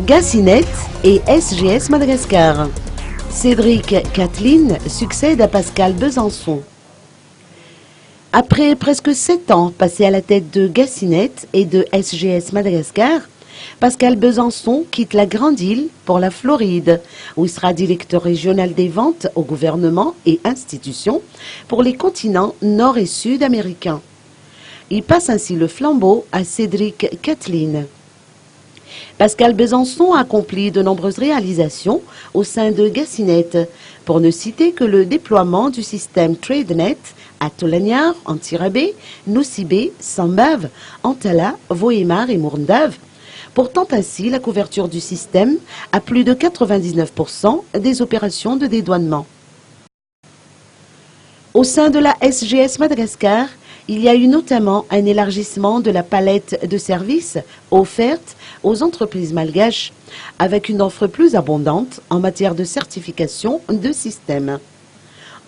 Gassinet et SGS Madagascar. Cédric Kathleen succède à Pascal Besançon. Après presque 7 ans passés à la tête de Gassinet et de SGS Madagascar, Pascal Besançon quitte la Grande Île pour la Floride, où il sera directeur régional des ventes au gouvernement et institutions pour les continents nord et sud américains. Il passe ainsi le flambeau à Cédric Kathleen. Pascal Besançon a accompli de nombreuses réalisations au sein de Gassinet, pour ne citer que le déploiement du système TradeNet à Tolagnard, Antirabé, Nosibé, Sambave, Antala, Vohemar et Mourndave, portant ainsi la couverture du système à plus de 99% des opérations de dédouanement. Au sein de la SGS Madagascar, il y a eu notamment un élargissement de la palette de services offertes aux entreprises malgaches, avec une offre plus abondante en matière de certification de systèmes.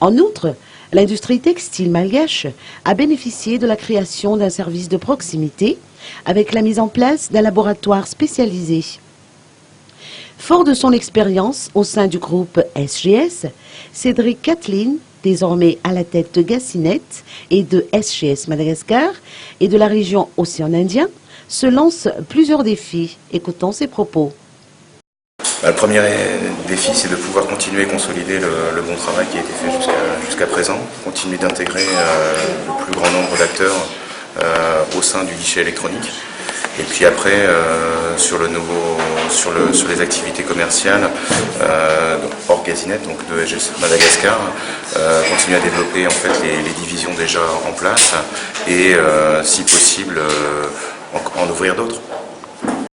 En outre, l'industrie textile malgache a bénéficié de la création d'un service de proximité avec la mise en place d'un laboratoire spécialisé. Fort de son expérience au sein du groupe SGS, Cédric Kathleen, désormais à la tête de Gassinet et de SGS Madagascar et de la région Océan Indien, se lance plusieurs défis. Écoutons ses propos. Le premier défi, c'est de pouvoir continuer et consolider le bon travail qui a été fait jusqu'à présent, continuer d'intégrer le plus grand nombre d'acteurs au sein du guichet électronique. Et puis après, sur les activités commerciales hors Gassinet, donc de SGS Madagascar, continuer à développer en fait les divisions déjà en place et si possible en ouvrir d'autres.